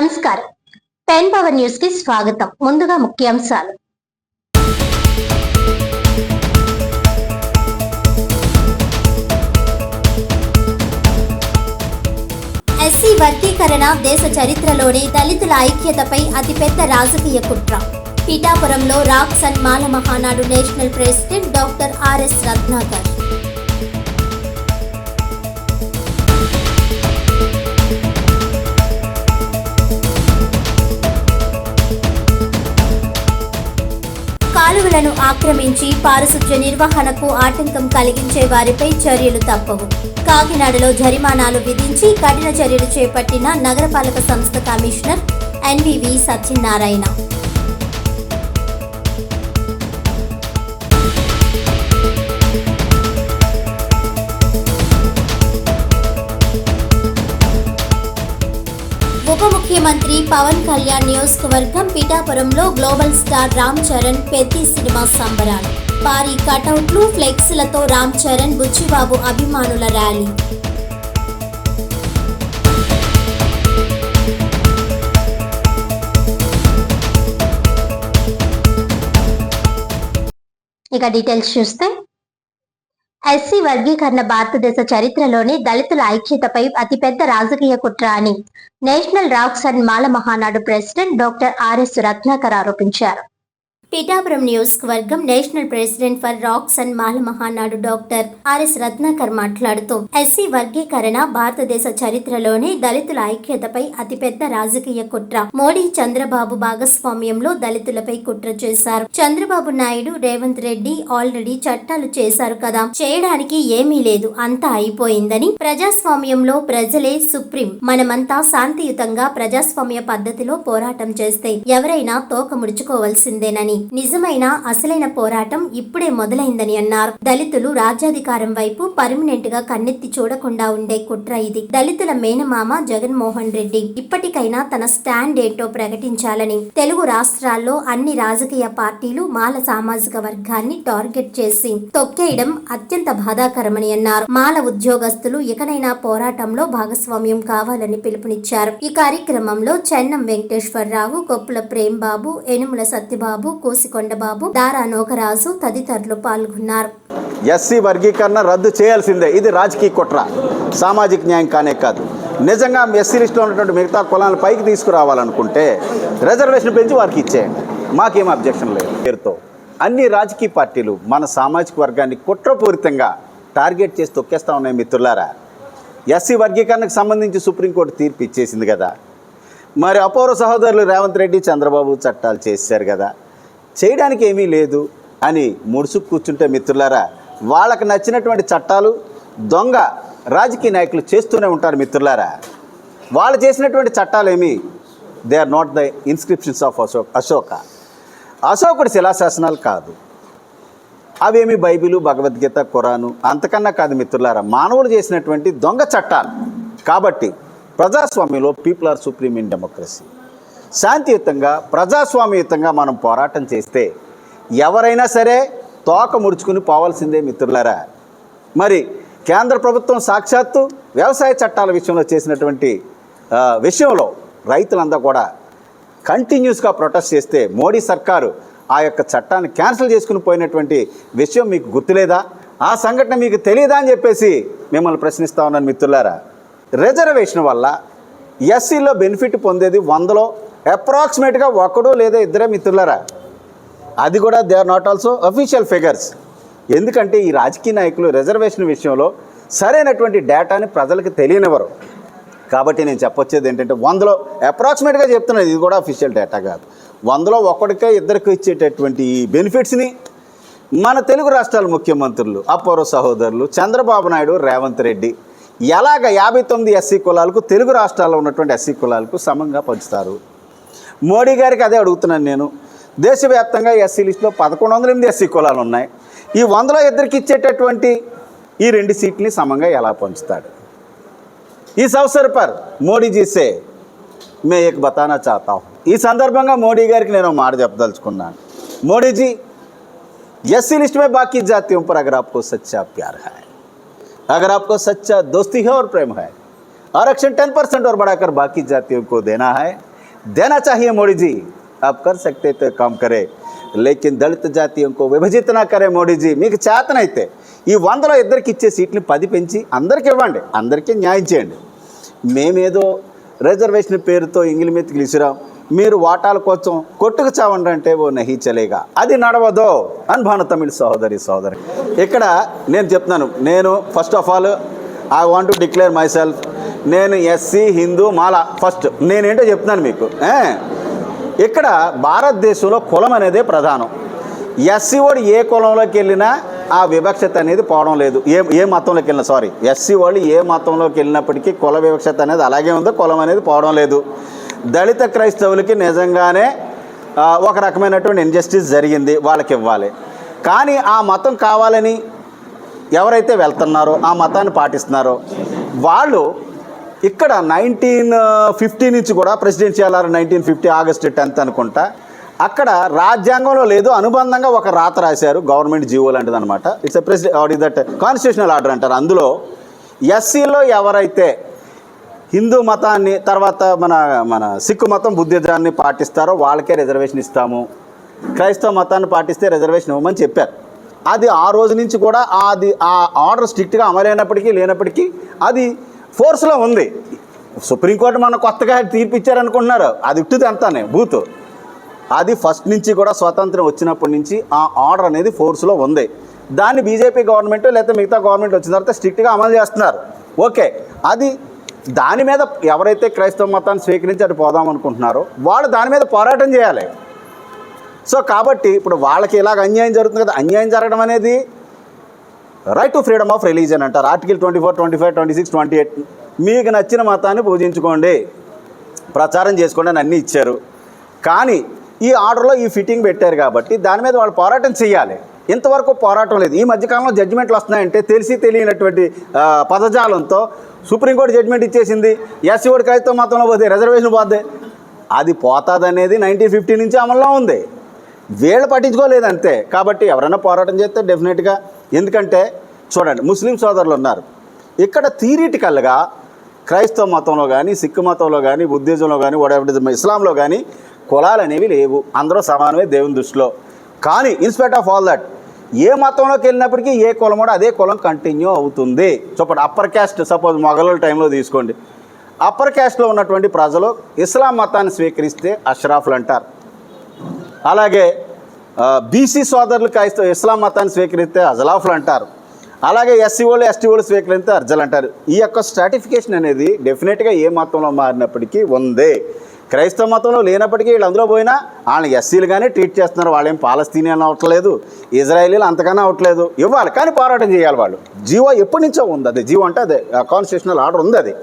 నమస్కారం. Pen power news కి స్వాగతం. ముందుగా ముఖ్యాంశాలు. ఎస్సీ వర్గీకరణ దేశ చరిత్రలోనే దళితుల ఐక్యతపై అతిపెద్ద రాజకీయ కుట్ర. పిఠాపురంలో రాక్సన్ Mala Mahanadu national president doctor RS Ratnakar. కాలువలను ఆక్రమించి పారిశుధ్య నిర్వహణకు ఆటంకం కలిగించే వారిపై చర్యలు తప్పవు. కాకినాడలో జరిమానాలు విధించి కఠిన చర్యలు చేపట్టిన నగరపాలక సంస్థ కమిషనర్ ఎన్వివి సత్యనారాయణ. ఉప ముఖ్యమంత్రి పవన్ కళ్యాణ్ నియోజకవర్గం పిఠాపురంలో global star Ram Charan Peddi cinema సంబరాలు. భారీ కటౌట్లు, ఫ్లెక్సీలతో రామ్ చరణ్, బుచ్చిబాబు అభిమానుల ర్యాలీ. ఇక డీటెయిల్స్ చూస్తే, ఎస్సీ వర్గీకరణ భారతదేశ చరిత్రలోని దళితుల ఐక్యతపై అతిపెద్ద రాజకీయ కుట్ర అని నేషనల్ రాక్సన్ Mala Mahanadu president doctor RS Ratnakar ఆరోపించారు. పిఠాపురం నియోజకవర్గం నేషనల్ ప్రెసిడెంట్ ఫర్ రాక్సన్ మాల మహానాడు డాక్టర్ ఆర్ఎస్ రత్నాకర్ మాట్లాడుతూ, ఎస్సీ వర్గీకరణ భారతదేశ చరిత్రలోనే దళితుల ఐక్యతపై అతిపెద్ద రాజకీయ కుట్ర. మోడీ, చంద్రబాబు భాగస్వామ్యంలో దళితులపై కుట్ర చేశారు. చంద్రబాబు నాయుడు, రేవంత్ రెడ్డి ఆల్రెడీ చట్టాలు చేశారు కదా, చేయడానికి ఏమీ లేదు, అంతా అయిపోయిందని, ప్రజాస్వామ్యంలో ప్రజలే సుప్రీం, మనమంతా శాంతియుతంగా ప్రజాస్వామ్య పద్ధతిలో పోరాటం చేస్తే ఎవరైనా తోక ముడుచుకోవాల్సిందేనని, నిజమైన అసలైన పోరాటం ఇప్పుడే మొదలైందని అన్నారు. దళితులు రాజ్యాధికారం వైపు పర్మనెంట్ గా కన్నెత్తి చూడకుండా ఉండే కుట్ర ఇది. దళితుల మేనమామ జగన్మోహన్ రెడ్డి ఇప్పటికైనా తన స్టాండ్ ఏంటో ప్రకటించాలని, తెలుగు రాష్ట్రాల్లో అన్ని రాజకీయ పార్టీలు మాల సామాజిక వర్గాన్ని టార్గెట్ చేసి తొక్కేయడం అత్యంత బాధాకరమని అన్నారు. మాల ఉద్యోగస్తులు ఇకనైనా పోరాటంలో భాగస్వామ్యం కావాలని పిలుపునిచ్చారు. ఈ కార్యక్రమంలో చెన్నం వెంకటేశ్వరరావు, కొప్పుల ప్రేమ్బాబు, ఎనుముల సత్యబాబు, కోసికొండబాబు, దారా నోకరాజు తదితరులు పాల్గొన్నారు. ఎస్సీ వర్గీకరణ రద్దు చేయాల్సిందే. ఇది రాజకీయ కుట్ర, సామాజిక న్యాయం కానే కాదు. నిజంగా ఎస్సీ లిస్టులో ఉన్నటువంటి మిగతా కులాలను పైకి తీసుకురావాలనుకుంటే రిజర్వేషన్ పెంచి వారికి ఇచ్చేయండి, మాకేం అబ్జెక్షన్ లేదు. పేరుతో అన్ని రాజకీయ పార్టీలు మన సామాజిక వర్గాన్ని కుట్రపూరితంగా టార్గెట్ చేసి తొక్కేస్తా ఉన్నాయి. మిత్రులారా, ఎస్సీ వర్గీకరణకు సంబంధించి సుప్రీంకోర్టు తీర్పు ఇచ్చేసింది కదా, మరి అపూర్వ సహోదరులు రేవంత్ రెడ్డి, చంద్రబాబు చట్టాలు చేశారు కదా, చేయడానికి ఏమీ లేదు అని ముడుచుకు కూర్చుంటే మిత్రులారా, వాళ్ళకి నచ్చినటువంటి చట్టాలు దొంగ రాజకీయ నాయకులు చేస్తూనే ఉంటారు. మిత్రులారా, వాళ్ళు చేసినటువంటి చట్టాలు ఏమి, they are not the inscriptions of అశోకుడి శిలాశాసనాలు కాదు, అవేమి బైబిలు, భగవద్గీత, ఖురాను అంతకన్నా కాదు మిత్రులారా, మానవులు చేసినటువంటి దొంగ చట్టాలు. కాబట్టి ప్రజాస్వామ్యంలో people are supreme in democracy. శాంతియుతంగా ప్రజాస్వామ్యయుతంగా మనం పోరాటం చేస్తే ఎవరైనా సరే తోక ముడుచుకుని పోవాల్సిందే మిత్రులారా. మరి కేంద్ర ప్రభుత్వం సాక్షాత్తు వ్యవసాయ చట్టాల విషయంలో చేసినటువంటి విషయంలో రైతులంతా కూడా కంటిన్యూస్గా ప్రొటెస్ట్ చేస్తే మోడీ సర్కారు ఆ యొక్క చట్టాన్ని క్యాన్సిల్ చేసుకుని పోయినటువంటి విషయం మీకు గుర్తులేదా? ఆ సంఘటన మీకు తెలియదా అని చెప్పేసి మిమ్మల్ని ప్రశ్నిస్తా ఉన్నాను మిత్రులారా. రిజర్వేషన్ వల్ల ఎస్సీలో బెనిఫిట్ పొందేది 100లో అప్రాక్సిమేట్గా 1 లేదా 2 మిత్రులారా. అది కూడా they are not also official figures. ఎందుకంటే ఈ రాజకీయ నాయకులు రిజర్వేషన్ విషయంలో సరైనటువంటి డేటాని ప్రజలకు తెలియనివ్వరు. కాబట్టి నేను చెప్పొచ్చేది ఏంటంటే 100లో అప్రాక్సిమేట్గా చెప్తున్నాను, ఇది కూడా అఫీషియల్ డేటా కాదు. 100లో 1కే 2కి ఇచ్చేటటువంటి ఈ బెనిఫిట్స్ని మన తెలుగు రాష్ట్రాల ముఖ్యమంత్రులు అపూర్వ సహోదరులు చంద్రబాబు నాయుడు, రేవంత్ రెడ్డి ఎలాగ 59 ఎస్సీ కులాలకు, తెలుగు రాష్ట్రాల్లో ఉన్నటువంటి ఎస్సీ కులాలకు సమంగా పంచుతారు? మోడీ గారికి అదే అడుగుతున్నాను నేను. దేశవ్యాప్తంగా ఎస్సీ లిస్టులో 1108 ఎస్సీ కులాలు ఉన్నాయి. ఈ 100లో 2కి ఇచ్చేటటువంటి ఈ 2 సీట్లని సమంగా ఎలా పంచుతాడు? इस अवसर पर मोदी जी से मैं एक बताना चाहता हूँ. ఈ సందర్భంగా మోడీ గారికి నేను మాట చెప్పదలుచుకున్నాను. మోడీ जी, एससी लिस्ट में बाकी जातियों पर अगर आपको सच्चा प्यार है, अगर आपको सच्चा दोस्ती है और प्रेम है, आरक्षण 10% और बढ़ाकर बाकी जातियों को देना है, देना चाहिए मोदी जी, आप कर सकते तो काम करे, लेकिन దళిత జాతీయం को విభజిత నా करे మోడీ జీ. మీకు చేతనైతే ఈ 100లో ఇద్దరికి ఇచ్చే సీట్ని 10 పెంచి అందరికి ఇవ్వండి, అందరికీ న్యాయం చేయండి. మేమేదో రిజర్వేషన్ పేరుతో ఇంగిలి మెత్తికి ఇసిరాం, మీరు వాటాల కోసం కొట్టుకు చావండి అంటే ఓ నహి చలేగా, అది నడవదో అని భాను తమిళ సోదరి. ఇక్కడ నేను చెప్తున్నాను, నేను first of all I want to declare my self, నేను ఎస్సీ హిందూ మాల. ఫస్ట్ నేనేంటో చెప్తున్నాను మీకు. ఇక్కడ భారతదేశంలో కులం అనేదే ప్రధానం. ఎస్సీ వాడు ఏ కులంలోకి వెళ్ళినా ఆ వివక్షత అనేది పోవడం లేదు. ఏ మతంలోకి వెళ్ళినా, ఎస్సీ వాళ్ళు ఏ మతంలోకి వెళ్ళినప్పటికీ కుల వివక్షత అనేది అలాగే ఉందో, కులం అనేది పోవడం లేదు. దళిత క్రైస్తవులకి నిజంగానే ఒక రకమైనటువంటి ఇన్జస్టిస్ జరిగింది, వాళ్ళకి ఇవ్వాలి. కానీ ఆ మతం కావాలని ఎవరైతే వెళ్తున్నారో, ఆ మతాన్ని పాటిస్తున్నారో వాళ్ళు ఇక్కడ 1950 నుంచి కూడా ప్రెసిడెన్షియల్ 1950 ఆగస్టు 10 అనుకుంటా, అక్కడ రాజ్యాంగంలో లేదు, అనుబంధంగా ఒక రాత రాశారు, గవర్నమెంట్ జీవో లాంటిది అనమాట. It's a president that constitutional order అంటారు. అందులో ఎస్సీలో ఎవరైతే హిందూ మతాన్ని, తర్వాత మన సిక్కు మతం బుద్ధిజాన్ని పాటిస్తారో వాళ్ళకే రిజర్వేషన్ ఇస్తాము, క్రైస్తవ మతాన్ని పాటిస్తే రిజర్వేషన్ ఇవ్వమని చెప్పారు. అది ఆ రోజు నుంచి కూడా ఆ ఆర్డర్ స్ట్రిక్ట్గా అమలైనప్పటికీ లేనప్పటికీ అది ఫోర్స్లో ఉంది. సుప్రీంకోర్టు మన కొత్తగా తీర్పు ఇచ్చారనుకుంటున్నారు, అది ఇట్టుది అంతానే బూత్. అది ఫస్ట్ నుంచి కూడా స్వాతంత్రం వచ్చినప్పటి నుంచి ఆ ఆర్డర్ అనేది ఫోర్స్లో ఉంది. దాన్ని బీజేపీ గవర్నమెంట్ లేకపోతే మిగతా గవర్నమెంట్ వచ్చిన తర్వాత స్ట్రిక్ట్గా అమలు చేస్తున్నారు. ఓకే, అది దాని మీద ఎవరైతే క్రైస్తవ మతాన్ని స్వీకరించి అటు పోదాం అనుకుంటున్నారో వాళ్ళు దాని మీద పోరాటం చేయాలి. సో కాబట్టి ఇప్పుడు వాళ్ళకి ఇలాగ అన్యాయం జరుగుతుంది కదా, అన్యాయం జరగడం అనేది right to freedom of religion అంటారు. ఆర్టికల్ 24, 25, 26, 28 మీకు నచ్చిన మతాన్ని పూజించుకోండి, ప్రచారం చేసుకోండి అని అన్నీ ఇచ్చారు. కానీ ఈ ఆర్డర్లో ఈ ఫిట్టింగ్ పెట్టారు కాబట్టి దాని మీద వాళ్ళు పోరాటం చేయాలి. ఇంతవరకు పోరాటం లేదు. ఈ మధ్యకాలంలో జడ్జిమెంట్లు వస్తున్నాయంటే తెలియనటువంటి పదజాలంతో సుప్రీంకోర్టు జడ్జిమెంట్ ఇచ్చేసింది, ఎస్సీ వాడు క్రైస్తవ మతంలో పోతే రిజర్వేషన్ పోతే, అది పోతుంది అనేది 1950 నుంచి అమల్లో ఉంది. వీళ్ళు పట్టించుకోలేదు అంతే. కాబట్టి ఎవరైనా పోరాటం చేస్తే డెఫినెట్గా, ఎందుకంటే చూడండి ముస్లిం సోదరులు ఉన్నారు ఇక్కడ, థియరిటికల్గా క్రైస్తవ మతంలో కానీ, సిక్కు మతంలో కానీ, బుద్ధిజంలో కానీ, ఇస్లాంలో కానీ కులాలు అనేవి లేవు, అందరూ సమానమే దేవుని దృష్టిలో. కానీ ఇన్స్పైట్ ఆఫ్ ఆల్ దట్ ఏ మతంలోకి వెళ్ళినప్పటికీ ఏ కులం కూడా అదే కులం కంటిన్యూ అవుతుంది. చూపండి, అప్పర్ క్యాస్ట్ సపోజ్ మొఘలుల టైంలో తీసుకోండి, అప్పర్ క్యాస్ట్లో ఉన్నటువంటి ప్రజలు ఇస్లాం మతాన్ని స్వీకరిస్తే అష్రాఫ్లు అంటారు. అలాగే బీసీ సోదరులు ఇస్లాం మతాన్ని స్వీకరిస్తే అజలాఫ్లు అంటారు. అలాగే ఎస్సీ వాళ్ళు ఎస్టీ వాళ్ళు స్వీకరిస్తే అర్జలు అంటారు. ఈ యొక్క స్ట్రాటిఫికేషన్ అనేది డెఫినెట్గా ఏ మతంలో మారినప్పటికీ ఉంది. క్రైస్తవ మతంలో లేనప్పటికీ వీళ్ళు అందులో పోయినా వాళ్ళని ఎస్సీలుగానే ట్రీట్ చేస్తున్నారు. వాళ్ళేం పాలస్తీనియన్ అవ్వట్లేదు, ఇజ్రాయేలీలు అంతకన్నా అవ్వట్లేదు. ఇవ్వాలి కానీ పోరాటం చేయాలి వాళ్ళు. జీవో ఎప్పటి నుంచో ఉంది, అది జీవో అంటే అదే కాన్స్టిట్యూషనల్ ఆర్డర్ ఉంది అది.